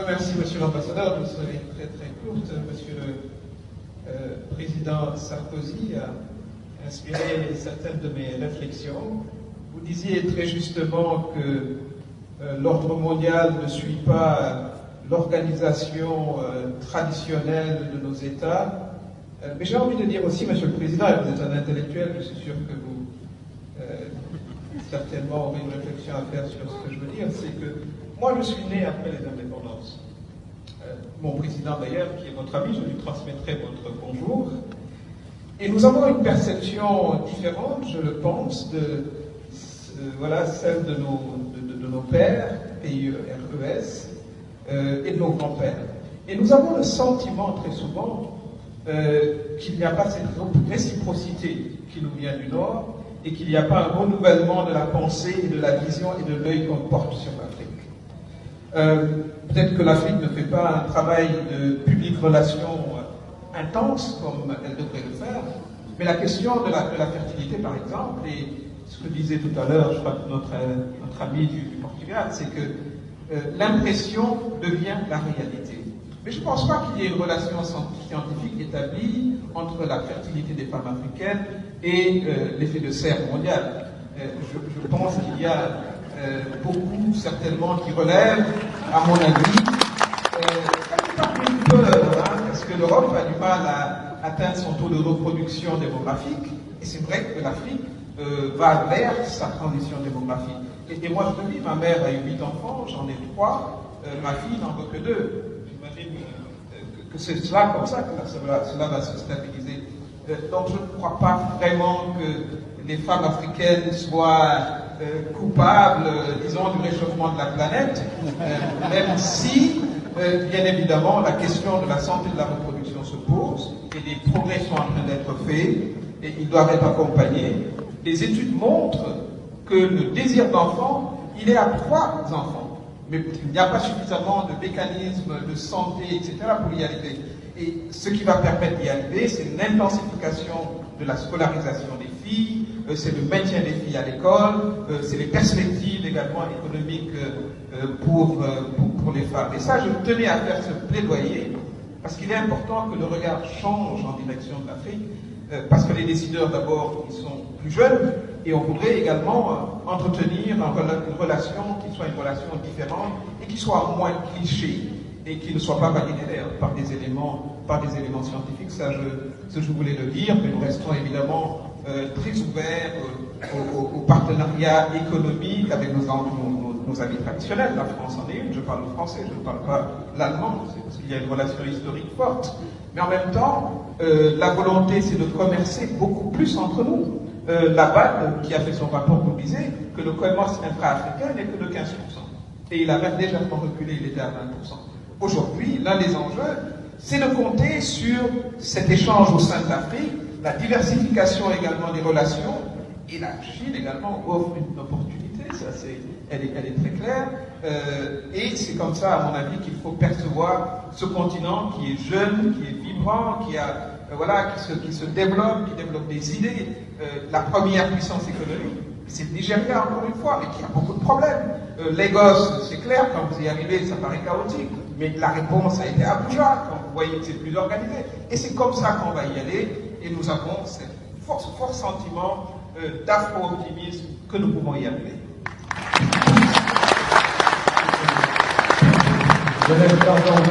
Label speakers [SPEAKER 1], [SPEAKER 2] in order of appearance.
[SPEAKER 1] Merci, Monsieur l'Ambassadeur. Je serai très très courte. Monsieur le Président Sarkozy a inspiré certaines de mes réflexions. Vous disiez très justement que l'ordre mondial ne suit pas l'organisation traditionnelle de nos États. Mais j'ai envie de dire aussi, Monsieur le Président, et vous êtes un intellectuel, je suis sûr que vous certainement aurez une réflexion à faire sur ce que je veux dire, c'est que moi je suis né après les indépendances. Mon président d'ailleurs, qui est votre ami, je lui transmettrai votre bonjour. Et nous avons une perception différente, je le pense, de voilà, celle de nos pères, PIE-RES, et de nos grands-pères. Et nous avons le sentiment très souvent qu'il n'y a pas cette réciprocité qui nous vient du Nord, et qu'il n'y a pas un renouvellement de la pensée et de la vision et de l'œil qu'on porte sur l'Afrique. Peut-être que l'Afrique ne fait pas un travail de public relations intense comme elle devrait le faire, mais la question de la fertilité, par exemple, et ce que disait tout à l'heure, je crois que notre ami du Portugal, c'est que l'impression devient la réalité. Mais je ne pense pas qu'il y ait une relation scientifique établie entre la fertilité des femmes africaines et l'effet de serre mondial. Je pense qu'il y a beaucoup, certainement, qui relèvent, à mon avis, une peur, parce que l'Europe a du mal à atteindre son taux de reproduction démographique, et c'est vrai que l'Afrique va vers sa transition démographique. Et moi, je le dis, ma mère a eu 8 enfants, j'en ai 3, ma fille n'en veut que 2. J'imagine que c'est cela, comme ça, que cela va se stabiliser. Donc je ne crois pas vraiment que les femmes africaines soient coupables, disons, du réchauffement de la planète, même si, bien évidemment, la question de la santé de la reproduction se pose, et des progrès sont en train d'être faits, et ils doivent être accompagnés. Les études montrent que le désir d'enfant, il est à 3 enfants, mais il n'y a pas suffisamment de mécanismes de santé, etc., pour y arriver. Et ce qui va permettre d'y arriver, c'est l'intensification de la scolarisation des filles, c'est le maintien des filles à l'école, c'est les perspectives également économiques pour les femmes. Et ça, je tenais à faire ce plaidoyer, parce qu'il est important que le regard change en direction de l'Afrique, parce que les décideurs, d'abord, ils sont plus jeunes, et on voudrait également entretenir une relation qui soit une relation différente, et qui soit moins cliché, et qui ne soit pas validé d'ailleurs par des éléments scientifiques. Ça, je voulais le dire, mais nous restons évidemment très ouverts au partenariat économique avec nos amis traditionnels. La France en est une, je parle le français, je ne parle pas l'allemand, parce qu'il y a une relation historique forte. Mais en même temps, la volonté, c'est de commercer beaucoup plus entre nous. La BAD, qui a fait son rapport, nous disait que le commerce intra-africain n'est que de 15%. Et il a même légèrement reculé, il était à 20%. Aujourd'hui, l'un des enjeux, c'est de compter sur cet échange au sein de l'Afrique, la diversification également des relations, et la Chine également offre une opportunité, ça elle est très claire, et c'est comme ça, à mon avis, qu'il faut percevoir ce continent qui est jeune, qui est vibrant, qui se développe, qui développe des idées. La première puissance économique, c'est le Nigeria, encore une fois, mais qui a beaucoup de problèmes. Lagos, c'est clair, quand vous y arrivez, ça paraît chaotique, mais la réponse a été Abuja, quand vous voyez que c'est plus organisé. Et c'est comme ça qu'on va y aller, et nous avons ce fort sentiment d'afro-optimisme que nous pouvons y arriver.
[SPEAKER 2] Je laisse pardon.